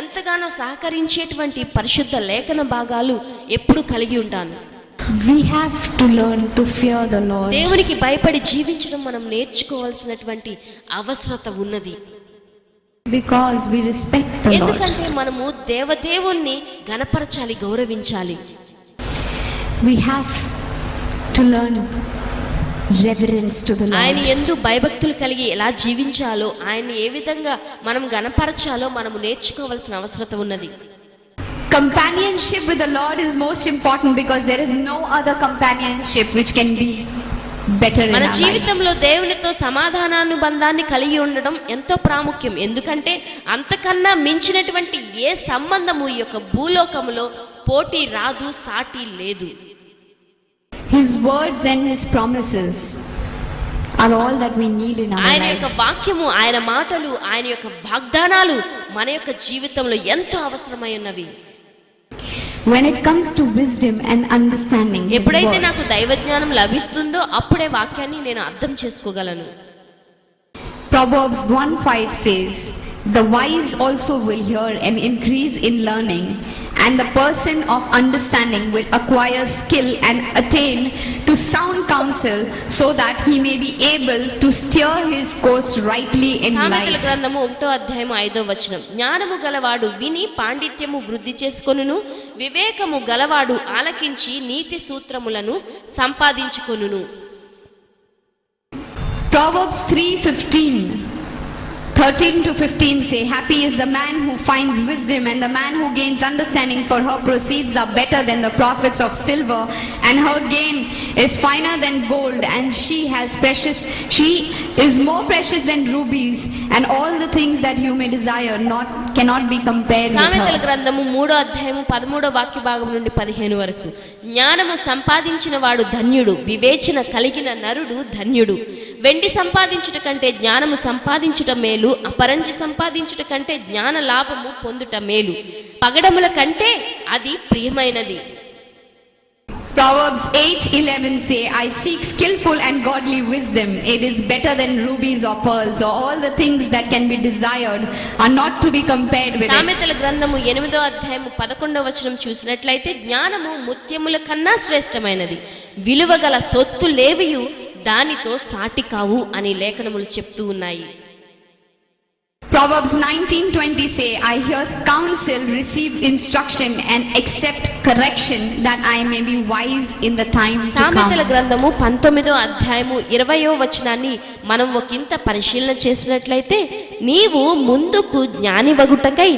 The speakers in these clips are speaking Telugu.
ఎంతగానో సహకరించేటువంటి పరిశుద్ధ లేఖన భాగాలు ఎప్పుడు కలిగి ఉంటాను. We have to learn to fear the Lord. దేవునికి భయపడి జీవించడం మనం నేర్చుకోవాల్సినటువంటి అవసరత ఉన్నది. Because we respect the Lord. ఎందుకంటే మనము దేవదేవుణ్ణి గణపరచాలి, గౌరవించాలి. We have to learn reverence to the Lord. ఆయన యందు భయభక్తులు కలిగి ఎలా జీవించాలో, ఆయన్ని ఏ విధంగా మనం గణపరచాలో మనము నేర్చుకోవాల్సిన అవసరత ఉన్నది. Companionship with the Lord is most important because there is no other companionship which can be better in our మన lives. జీవితంలో దేవునితో సమాధానానుబంధాన్ని కలిగి ఉండడం ఎంతో ప్రాముఖ్యం. ఎందుకంటే అంతకన్నా మించినటువంటి ఏ సంబంధము ఈ యొక్క భూలోకములో పోటీ రాదు, సాటి లేదు. His words and his promises are all that we need in our ఆయన యొక్క lives. వాక్యము, ఆయన మాటలు, ఆయన యొక్క వాగ్దానాలు మన యొక్క జీవితంలో ఎంతో అవసరమై ఉన్నవి. When it comes to wisdom and understanding his ఎప్పుడైతే word, నాకు దైవజ్ఞానం లభిస్తుందో అప్పుడే వాక్యాన్ని నేను అర్థం చేసుకోగలను. Proverbs 1:5 says, "The wise also will hear and increase in learning, and the person of understanding will acquire skill and attain to sound counsel, so that he may be able to steer his course rightly in సామెతల life." గ్రంథము 1వ అధ్యాయం 5వ వచనం. జ్ఞానము గలవాడు విని పాండిత్యము వృద్ధి చేసుకొనును, వివేకము గలవాడు ఆలకించి నీతి సూత్రములను సంపాదించుకొనును. Proverbs 13 to 15 say, "Happy is the man who finds wisdom, and the man who gains understanding, for her proceeds are better than the profits of silver, and her gain is finer than gold, and she is more precious than rubies, and all the things that you may desire cannot be compared with సామెతల her." గ్రంథము 3వ అధ్యాయము 13వ వాక్య భాగం నుండి 15 వరకు. జ్ఞానము సంపాదించిన వాడు ధన్యుడు, వివేచన కలిగిన నరుడు ధన్యుడు. వెండి సంపాదించుట కంటే జ్ఞానము సంపాదించుట మేలు, అపరంజి సంపాదించుట కంటే జ్ఞాన లాభము పొందుట మేలు. పగడముల కంటే అది ప్రియమైనది. Proverbs 8:11 say, "I seek skillful and godly wisdom. It is better than rubies or pearls, or all the things that can be desired are not to be compared with it." సామెతల గ్రంథము 8వ అధ్యాయము 11వ వచనం చూసినట్లయితే, జ్ఞానము ముత్యముల కన్నా శ్రేష్టమైనది, విలువగల సొత్తు లేవియు దానితో సాటి కావు అని లేఖనములు చెప్తూ ఉన్నాయి. Proverbs 19:20 say, "I hear counsel, receive instruction, and accept correction, that I may be wise in the time to సామెతల come." గ్రంథము 19వ అధ్యాయము 20వ వచనాన్ని మనం ఒకంత పరిశీలన చేసినట్లయితే, నీవు ముందుకు జ్ఞానివగుటకై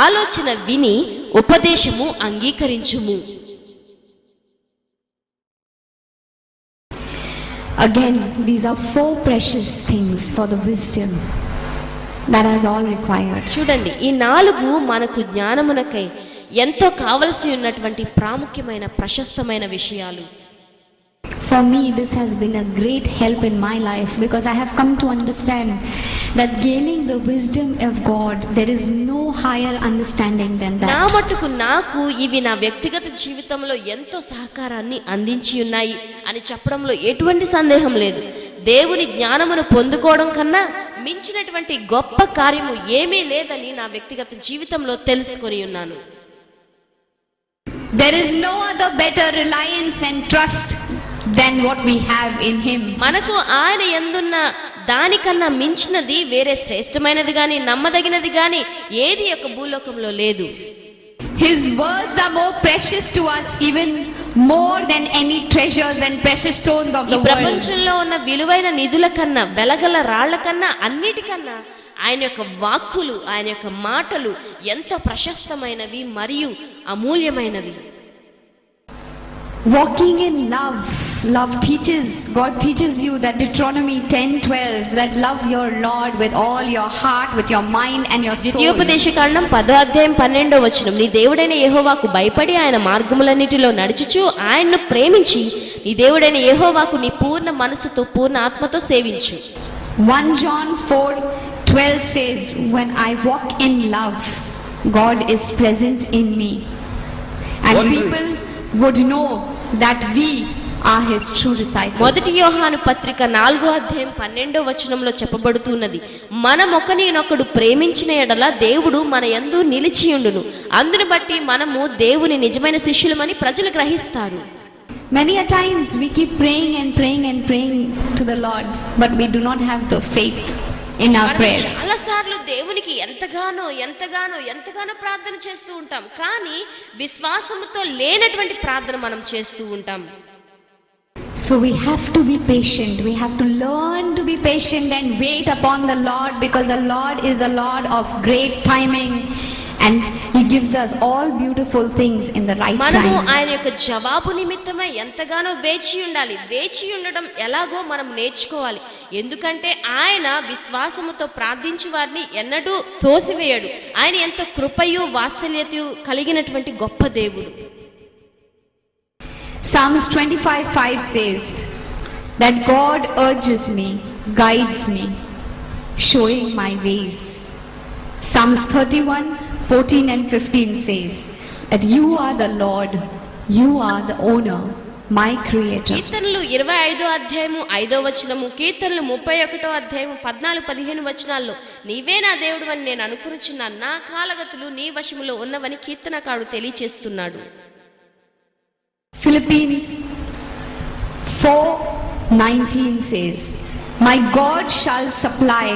ఆలోచన విని ఉపదేశము అంగీకరించుము. Again, these are 4 precious things for the wisdom that is all required. చూడండి, ఈ 4 మనకు జ్ఞానమునకై ఎంతో కావలసి ఉన్నటువంటి ప్రాముఖ్యమైన ప్రశస్తమైన విషయాలు. For me, this has been a great help in my life, because I have come to understand that gaining the wisdom of God, there is no higher understanding than నా that. మట్టుకు నాకు ఇవి నా వ్యక్తిగత జీవితంలో ఎంతో సహకారాన్ని అందించి ఉన్నాయి అని చెప్పడంలో ఎటువంటి సందేహం లేదు. దేవుని జ్ఞానమును పొందుకోవడం కన్నా మించినటువంటి గొప్ప కార్యము ఏమీ లేదని నా వ్యక్తిగత జీవితంలో తెలుసుకొని ఉన్నాను. There is no other better reliance and trust than what we have in him. మనకు ఆయన యందున్న దానికన్నా మించినది వేరే శ్రేష్టమైనది గాని నమ్మదగినది గాని ఏది యొక్క భూలోకంలో లేదు. His words are more precious to us, even more than any treasures and precious stones of ఈ the world. ప్రపంచంలో ఉన్న విలువైన నిధుల కన్నా, వెలగల రాళ్ల కన్నా, అన్నిటికన్నా ఆయన యొక్క వాక్కులు, ఆయన యొక్క మాటలు ఎంతో ప్రశస్తమైనవి మరియు అమూల్యమైనవి. Walking in love teaches, God teaches you that Deuteronomy 10:12, that love your Lord with all your heart, with your mind and your soul. ద్వితీయోపదేశకాండం 10వ అధ్యాయం 12వ వచనం, నీ దేవుడైన యెహోవాకు భయపడి ఆయన మార్గములన్నిటిలో నడుచుచు ఆయన్ను ప్రేమించి నీ దేవుడైన యెహోవాకు నీ పూర్ణ మనసుతో పూర్ణ ఆత్మతో సేవించు. 1 John 4:12 says, "When I walk in love, God is present in me, and people would know that we are his true disciples. మొదటి యోహాను పత్రిక 4వ అధ్యాయం 12వ వచనంలో చెప్పబడుతున్నది, మనం ఒకరినొకడు ప్రేమించిన ఎడల దేవుడు మన యందు నిలిచియుండును, అందుని బట్టి మనము దేవుని నిజమైన శిష్యులమని ప్రజలు గ్రహిస్తారు. Many a times we keep praying and praying and praying to the Lord, but we do not have the faith in our prayer. చాలా సార్లు దేవునికి ఎంతగానో ప్రార్థన చేస్తూ ఉంటాం, కానీ విశ్వాసముతో లేనటువంటి ప్రార్థన మనం చేస్తూ ఉంటాం. So we have to be patient. We have to learn to be patient and wait upon the Lord, because the Lord is a Lord of great timing and he gives us all beautiful things in the right మనము time. ఆయన యొక్క జవాబు నిమిత్తమై ఎంతగానో వేచి ఉండాలి. వేచి ఉండడం ఎలాగో మనం నేర్చుకోవాలి. ఎందుకంటే ఆయన విశ్వాసముతో ప్రార్థించు వారిని ఎన్నడూ తోసివేయడు. ఆయన ఎంతో కృపయు వాత్సల్యతయు కలిగినటువంటి గొప్ప దేవుడు. Psalms 25:5 says that God urges me, guides me, showing my ways. Psalms 31:14 and 15 says that you are the Lord, you are the owner, my creator. కీర్తనలు 25వ అధ్యాయము 5వ వచనము, కీర్తనలు 31వ అధ్యాయము 14-15 వచనాల్లో నీవే నా దేవుడు అని నేను అనుకునుచున్నాను, నా కాలగతులు నీ వశములో ఉన్నవని కీర్తనకారుడు తెలియచేస్తున్నాడు. Philippians 4:19 says, my God shall supply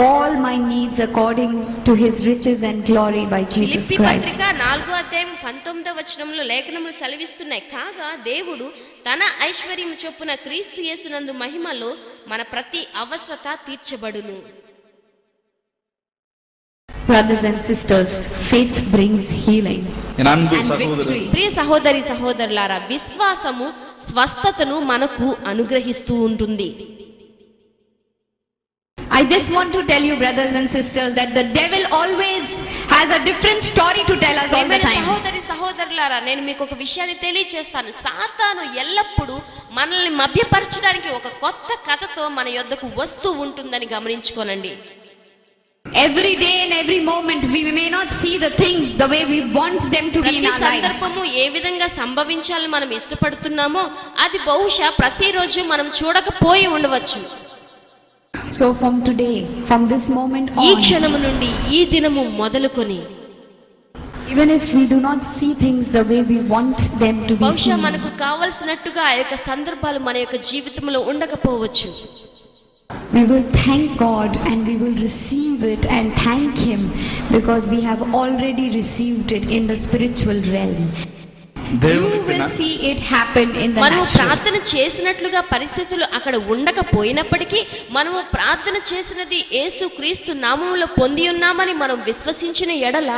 all my needs according to his riches and glory by Jesus Philippi Christ. పత్రిక 4వ అధ్యాయం 19వ వచనంలో లేఖనములు సెలవిస్తున్నాయి, కాగా దేవుడు తన ఐశ్వర్యము చొప్పున క్రీస్తు యేసునందు మహిమలో మన ప్రతి అవసరత తీర్చబడును. Brothers and sisters, faith brings healing and victory. ప్రియ సహోదరి సహోదరులారా, విశ్వాసము స్వస్థతను మనకు అనుగ్రహిస్తూ ఉంటుంది. I just want to tell you, brothers and sisters, that the devil always has a different story to tell us all the time. సహోదరి సహోదరులారా, నేను మీకు ఒక విషయాన్ని తెలియజేస్తాను. సాతాను ఎల్లప్పుడూ మనల్ని మభ్యపరచడానికి ఒక కొత్త కథతో మన యొద్దకు వస్తూ ఉంటుందని గమనించుకోనండి. Every day and every moment we may not see the things the way we want them to be in our lives. సందర్భము ఏ విధంగా సంభవించాలని మనం ఇష్టపడుతున్నామో అది బహుశా ప్రతిరోజు మనం చూడకపోయి ఉండవచ్చు. So from today, from this moment ఈ on, క్షణము నుండి ఈ దినము మొదలుకొని even if we do not see things the way we want them to be బహుశా seen, మనకు కావలసినట్టుగా ఆ యొక్క సందర్భాలు మన యొక్క జీవితంలో ఉండకపోవచ్చు. we will thank God and we will receive it and thank him, because we have already received it in the spiritual realm. You will see it happen in the మనము natural. ప్రార్థన చేసినట్లుగా పరిస్థితులు అక్కడ ఉండకపోయినప్పటికీ మనము ప్రార్థన చేసినది యేసు క్రీస్తు నామములో పొంది ఉన్నామని మనం విశ్వసించిన ఎడల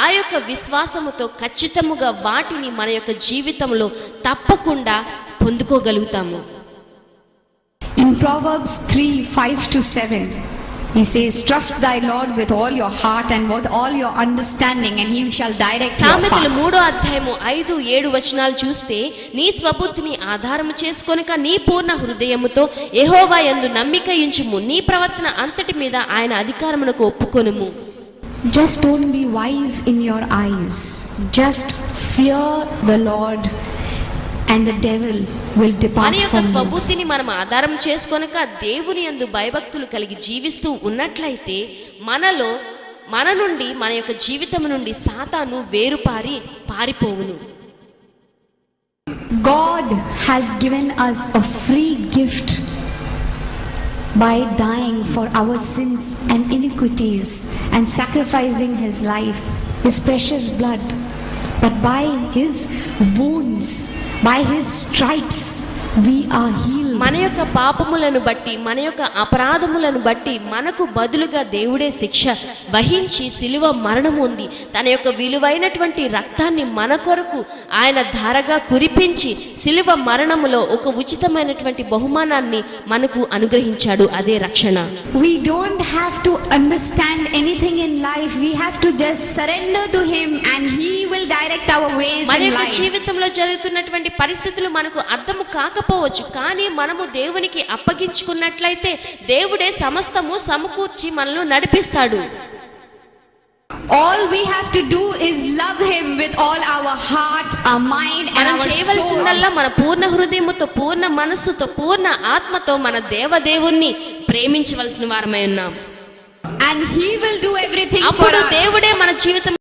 ఆ యొక్క విశ్వాసముతో ఖచ్చితముగా వాటిని మన యొక్క జీవితంలో తప్పకుండా పొందుకోగలుగుతాము. In Proverbs 3:5-7, he says, trust thy Lord with all your heart and with all your understanding, and he shall direct your సామెతలు paths. 3వ అధ్యాయము 5-7 వచనాలు చూస్తే, నీ స్వబుద్ధిని ఆధారము చేసుకొనక నీ పూర్ణ హృదయముతో యెహోవా యందు నమ్మిక ఉంచుము, నీ ప్రవర్తన అంతటి మీద ఆయన అధికారమునకు ఒప్పుకొనుము. Just don't be wise in your eyes. Just fear the Lord, and the devil will depart మన యొక్క from you. స్వబుద్ధిని మనం ఆధారం చేసుకొనక దేవుని యందు భయభక్తులు కలిగి జీవిస్తూ ఉన్నట్లయితే మన నుండి మన యొక్క జీవితం నుండి సాతాను పారిపోవును. God has given us a free gift by dying for our sins and iniquities and sacrificing his life, his precious blood. But by his wounds, by his stripes, we are healed. మన యొక్క పాపములను బట్టి, మన యొక్క అపరాధములను బట్టి మనకు బదులుగా దేవుడే శిక్ష వహించి శిలువ మరణం ఉంది. తన యొక్క విలువైనటువంటి రక్తాన్ని మన కొరకు ఆయన ధారగా కురిపించి శిలువ మరణములో ఒక ఉచితమైనటువంటి బహుమానాన్ని మనకు అనుగ్రహించాడు. అదే రక్షణ. We don't have to understand anything in life. We have to just surrender to him and he will direct our ways మన in యొక్క life. జీవితంలో జరుగుతున్నటువంటి పరిస్థితులు మనకు అర్థము కాకపోవచ్చు, కానీ మనము దేవునికి అప్పగించుకున్నట్లయితే దేవుడే సమస్తము సమకూర్చి మనల్ని నడిపిస్తాడు. All we have to do is love Him with all our heart, our mind, and మనం our soul. చేయవలసిందల్లా మన పూర్ణ హృదయముతో, పూర్ణ మనస్సుతో, పూర్ణ ఆత్మతో మన దేవదేవుణ్ణి ప్రేమించవలసిన వారమై ఉన్నాం. And He will do everything for అప్పుడు us. దేవుడే మన జీవితం